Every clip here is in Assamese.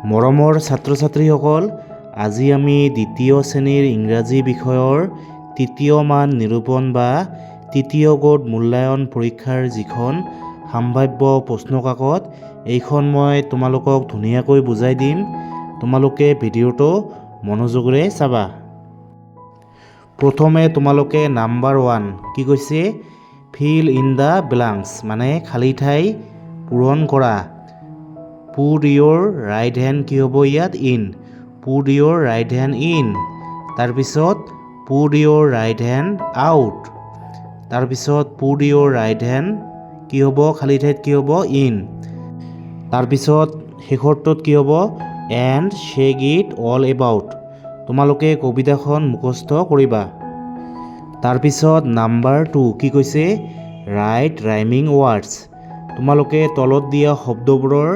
মৰমৰ ছাত্ৰ-ছাত্ৰীসকল, আজি আমি দ্বিতীয় শ্ৰেণীৰ ইংৰাজী বিষয়ৰ তৃতীয় মান নিৰূপণ বা তৃতীয় গোট মূল্যায়ন পৰীক্ষাৰ যিখন সম্ভাৱ্য প্ৰশ্নকাকত এইখন মই তোমালোকক ধুনীয়াকৈ বুজাই দিম। তোমালোকে ভিডিঅ'টো মনোযোগেৰে চাবা। প্ৰথমে তোমালোকে নাম্বাৰ 1 কি কৈছে, ফিল ইন দ্য ব্লাংকছ মানে খালী ঠাই পূৰণ কৰা। পুট ইয়ৰ ৰাইট হেণ্ড কি হ'ব ইয়াত, in. Put your right hand in. তাৰপিছত put your right hand out. তাৰপিছত পুট ইয়ৰ ৰাইট হেণ্ড কি হ'ব, খালী ঠাইত কি হ'ব, ইন। তাৰপিছত শেষৰটোত কি হ'ব, and shake it all about. তোমালোকে কবিতাখন মুখস্থ কৰিবা। তাৰপিছত নাম্বাৰ 2 কি কৈছে, ৰাইট ৰাইমিং ৱৰ্ডছ। তোমালোকে তলত দিয়া শব্দবোৰৰ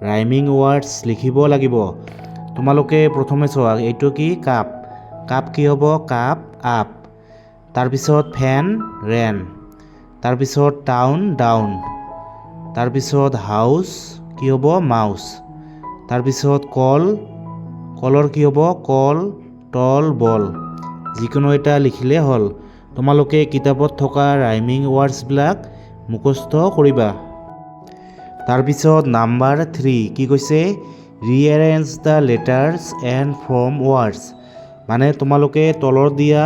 ৰাইমিং ৱৰ্ডছ লিখিব লাগিব। তোমালোকে প্ৰথমে চোৱা, এইটো কি, কাপ। কাপ কি হ'ব, কাপ আপ। তাৰপিছত ফেন ৰেন। তাৰপিছত টাউন ডাউন। তাৰপিছত হাউচ কি হ'ব, মাউচ। তাৰপিছত কল, কলৰ কি হ'ব, কল তল বল। যিকোনো এটা লিখিলে হ'ল। তোমালোকে কিতাপত থকা ৰাইমিং ৱৰ্ডছবিলাক মুখস্থ কৰিবা। তাৰপিছত নাম্বাৰ 3 কি কৈছে, rearrange the letters and form words. মানে তোমালোকে তলত দিয়া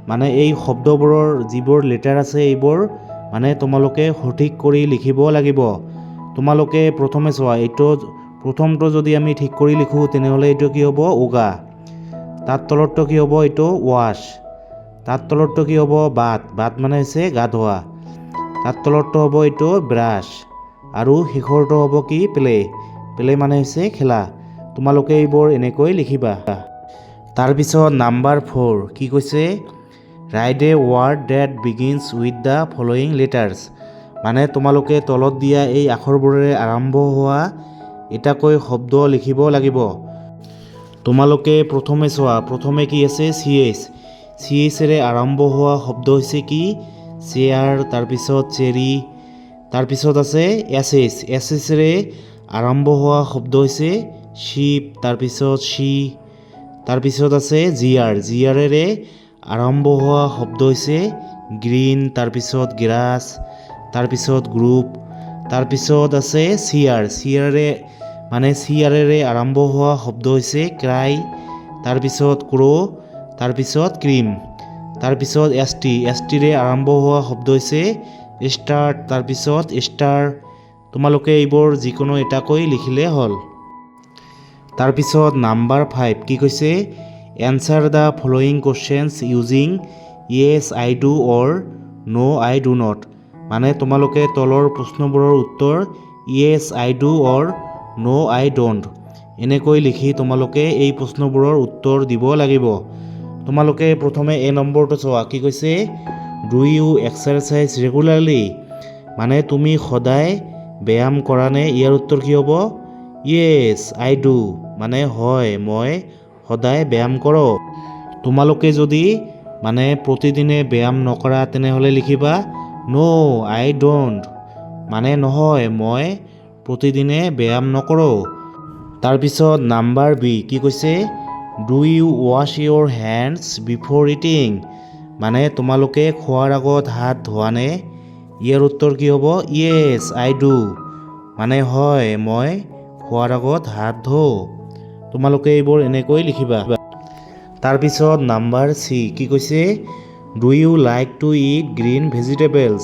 মানে এই শব্দবোৰৰ যিবোৰ লেটাৰ আছে এইবোৰ মানে তোমালোকে সঠিক কৰি লিখিব লাগিব। তোমালোকে প্ৰথমে চোৱা, এইটো প্ৰথমটো যদি আমি ঠিক কৰি লিখোঁ তেনেহ'লে এইটো কি হ'ব, উগা। তাৰ তলতটো কি হ'ব, এইটো ৱাছ। তাৰ তলতটো কি হ'ব, বাট। বাট মানে হৈছে গা ধোৱা। তাৰ তলতটো হ'ব এইটো ব্ৰাছ। আৰু শেষৰটো হ'ব কি, প্লে। প্লে মানে হৈছে খেলা। তোমালোকে এইবোৰ এনেকৈ লিখিবা। তাৰপিছত নাম্বাৰ 4 কি কৈছে, write a word that begins with the following letters. মানে তোমালোকে তলত দিয়া এই আখৰবোৰেৰে আৰম্ভ হোৱা এটাকৈ শব্দ লিখিব লাগিব। তোমালোকে প্ৰথমে চোৱা, প্ৰথমে কি আছে, CH। CHৰে আৰম্ভ হোৱা শব্দ হৈছে কি, চেয়াৰ। তাৰপিছত চেৰী। তাৰপিছত আছে SH। SHৰে আৰম্ভ হোৱা শব্দ হৈছে শ্বিপ। তাৰপিছত শি। তাৰপিছত আছে জিয়াৰ। জিয়াৰেৰে আৰম্ভ হোৱা শব্দ হৈছে গ্ৰীণ। তাৰপিছত গ্ৰাছ। তাৰপিছত গ্ৰুপ। তাৰপিছত আছে চিয়াৰ। চিয়াৰেৰে আৰম্ভ হোৱা শব্দ হৈছে ক্ৰাই। তাৰপিছত ক্ৰ'। তাৰপিছত ক্ৰীম। তাৰপিছত ST। STৰে আৰম্ভ হোৱা শব্দ হৈছে ষ্টাৰ্ট। তাৰপিছত ষ্টাৰ। তোমালোকে এইবোৰ যিকোনো এটাকৈ লিখিলে হ'ল। তাৰপিছত নাম্বাৰ 5 কি কৈছে, answer the following questions using yes I do or no' I do not. মানে তোমালোকে তলৰ প্ৰশ্নবোৰৰ উত্তৰ য়েছ I do or no' I don't এনেকৈ লিখি তোমালোকে এই প্ৰশ্নবোৰৰ উত্তৰ দিব লাগিব। তোমালোকে প্ৰথমে এই নম্বৰটো চোৱা, কি কৈছে, ডু ইউ এক্সাৰচাইজ ৰেগুলাৰলি। মানে তুমি সদায় ব্যায়াম কৰা নে? ইয়াৰ উত্তৰ কি হ'ব, য়েছ আই ডু। মানে হয়, মই সদায় ব্যায়াম কৰোঁ। তোমালোকে যদি মানে প্ৰতিদিনে ব্যায়াম নকৰা তেনেহ'লে লিখিবা ন' আই ডোণ্ট। মানে নহয়, মই প্ৰতিদিনে ব্যায়াম নকৰোঁ। তাৰপিছত নাম্বাৰ বি কি কৈছে, do you wash your hands before eating. মানে তোমালোকে খোৱাৰ আগত হাত ধোৱা নে? ইয়াৰ উত্তৰ কি হ'ব, য়েছ আই ডু। মানে হয়, মই খোৱাৰ আগত হাত ধোওঁ। তোমালোকে এইবোৰ এনেকৈ লিখিবা। তাৰপিছত নাম্বাৰ চি কি কৈছে, do you like to eat green vegetables.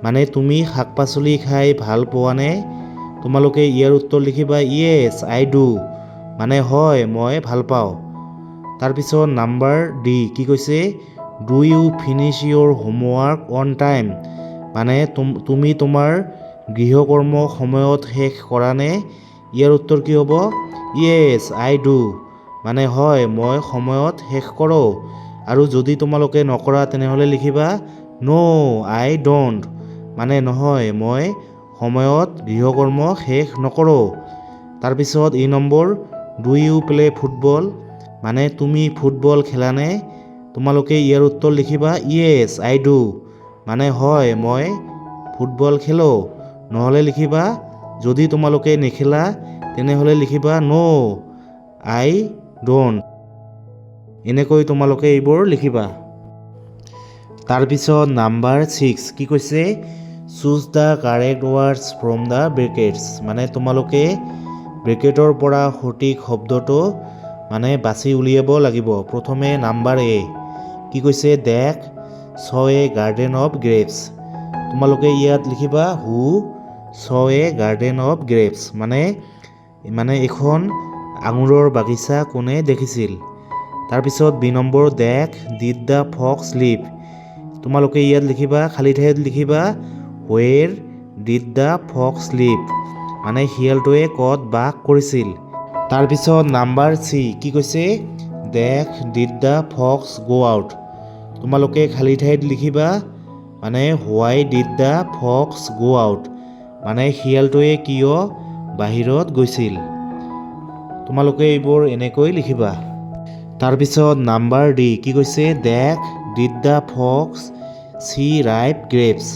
মানে তুমি শাক পাচলি খাই ভাল পোৱা নে? তোমালোকে ইয়াৰ উত্তৰ লিখিবা য়েছ আই ডু। মানে হয়, মই ভাল পাওঁ। তাৰপিছত নাম্বাৰ ডি কি কৈছে, do you finish your homework on time. মানে তুমি তোমাৰ গৃহকৰ্ম সময়ত শেষ কৰা নে? ইয়াৰ উত্তৰ কি হ'ব, য়েছ আই ডু। মানে হয়, মই সময়ত শেষ কৰোঁ। আৰু যদি তোমালোকে নকৰা তেনেহ'লে লিখিবা ন' আই ডোণ্ট। মানে নহয়, মই সময়ত গৃহকৰ্ম শেষ নকৰোঁ। তাৰপিছত ই নম্বৰ, ডু ইউ প্লে ফুটবল। মানে তুমি ফুটবল খেলানে? তোমালোকে ইয়াৰ উত্তৰ লিখিবা য়েছ আই ডু। মানে হয়, মই ফুটবল খেলোঁ। নহ'লে লিখিবা, যদি তোমালোকে নেখেলা তেনেহ'লে লিখিবা ন' আই ডোণ্ট। এনেকৈ তোমালোকে এইবোৰ লিখিবা। তাৰপিছত নাম্বাৰ 6 কি কৈছে, choose the correct words from the brackets, মানে তোমালোকে ব্ৰেকেটৰ পৰা সঠিক শব্দটো মানে বাছি উলিয়াব লাগিব। প্ৰথমে নাম্বাৰ এ কি কৈছে, দেখ saw a garden of grapes. তোমালোকে ইয়াত লিখিবা who saw a garden of grapes, মানে এখন আঙুৰৰ বাগিচা কোনে দেখিছিল। তাৰপিছত বি নম্বৰ, দেখ ডিড দ্য ফক্স লিভ। তোমালোকে ইয়াত লিখিবা, খালী ঠাইত লিখিবা where did the fox live, মানে শিয়ালটোৱে ক'ত বাস কৰিছিল। তাৰপিছত নাম্বাৰ চি কি কৈছে, দেখ ডিড দ্য ফক্স গ' আউট। তোমালোকে খালী ঠাইত লিখিবা মানে হোৱাই ডিড দ্য ফক্স গ' আউট, মানে শিয়ালটোৱে কিয় বাহিৰত গৈছিল। তোমালোকে এইবোৰ এনেকৈ লিখিবা। তাৰপিছত নাম্বাৰ ডি কি কৈছে, দেখ did the fox see ripe grapes.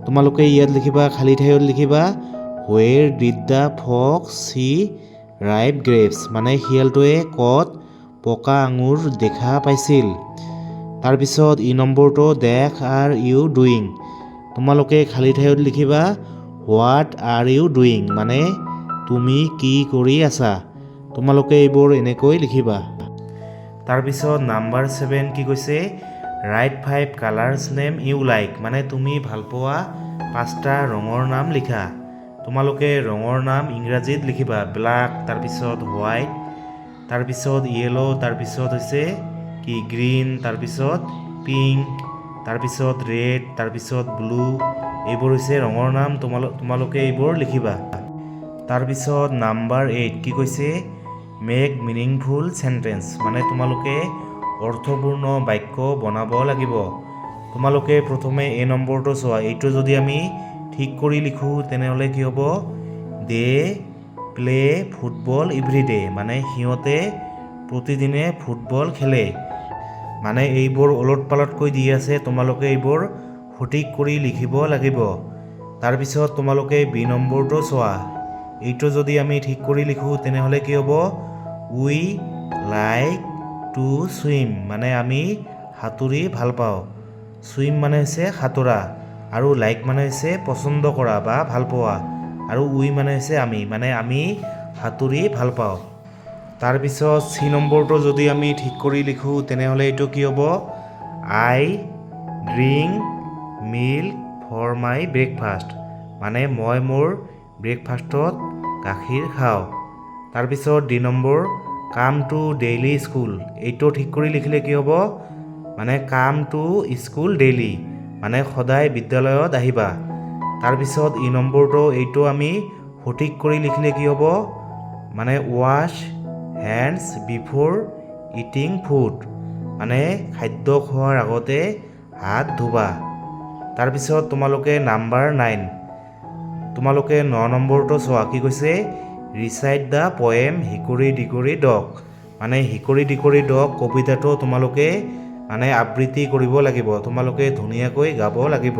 তোমালোকে ইয়াত লিখিবা, খালী ঠাইত লিখিবা where did the fox see ripe grapes, মানে শিয়ালটোৱে ক'ত পকা আঙুৰ দেখা পাইছিল। তাৰপিছত ই নম্বৰটো, দেখ আৰ ইউ ডুইং। তোমালোকে খালী ঠাইত লিখিবা হোৱাট আৰ ইউ ডুইং, মানে তুমি কি কৰি আছা। তোমালোকে এইবোৰ এনেকৈ লিখিবা। তাৰপিছত নাম্বাৰ 7 কি কৈছে, write 5 colours name you like, মানে তুমি ভাল পোৱা 5টা ৰঙৰ নাম লিখা। তোমালোকে ৰঙৰ নাম ইংৰাজীত লিখিবা ব্লেক, তাৰপিছত হোৱাইট, তাৰপিছত য়েলো, তাৰপিছত হৈছে কি গ্ৰীণ, তাৰপিছত পিংক, তাৰপিছত ৰেড, তাৰপিছত ব্লু। এইবোৰ হৈছে ৰঙৰ নাম, তোমালোকে এইবোৰ লিখিবা। তাৰপিছত নাম্বাৰ 8 কি কৈছে, মেক মিনিংফুল চেণ্টেন্স, মানে তোমালোকে অৰ্থপূৰ্ণ বাক্য বনাব লাগিব। তোমালোকে প্ৰথমে এই নম্বৰটো চোৱা, এইটো যদি আমি ঠিক কৰি লিখোঁ তেনেহ'লে কি হ'ব, দে প্লে ফুটবল এভৰিডে, মানে সিহঁতে প্ৰতিদিনে ফুটবল খেলে। মানে এইবোৰ ওলট পালটকৈ দি আছে, তোমালোকে এইবোৰ সঠিক কৰি লিখিব লাগিব। তাৰপিছত তোমালোকে বি নম্বৰটো চোৱা, এইটো যদি আমি ঠিক কৰি লিখোঁ তেনেহ'লে কি হ'ব, উই লাইক টু ছুইম, মানে আমি সাঁতুৰি ভাল পাওঁ। ছুইম মানে হৈছে সাঁতোৰা, আৰু লাইক মানে হৈছে পচন্দ কৰা বা ভাল পোৱা, আৰু উই মানে হৈছে আমি, মানে আমি সাঁতুৰি ভাল পাওঁ। তাৰপিছত চি নম্বৰটো যদি আমি ঠিক কৰি লিখোঁ তেনেহ'লে এইটো কি হ'ব, I drink milk for my breakfast, মানে মই মোৰ ব্ৰেকফাষ্টত গাখীৰ খাওঁ। তাৰপিছত ডি নম্বৰ, কাম টু ডেইলি স্কুল। এইটো ঠিক কৰি লিখিলে কি হ'ব, মানে কাম টু স্কুল ডেইলি, মানে সদায় বিদ্যালয়ত আহিবা। তাৰপিছত ই নম্বৰটো, এইটো আমি সঠিক কৰি লিখিলে কি হ'ব, মানে wash hands before eating food, মানে খাদ্য খোৱাৰ আগতে হাত ধুবা। তাৰপিছত তোমালোকে নাম্বাৰ 9, তোমালোকে 9 নম্বৰটো চোৱা, কি কৈছে, ৰিচাইট দ্য পয়েম হিকৰি ডিকৰি ডগ, মানে হিকৰি ডিকৰি ডগ কবিতাটো তোমালোকে মানে আবৃত্তি কৰিব লাগিব, তোমালোকে ধুনীয়াকৈ গাব লাগিব।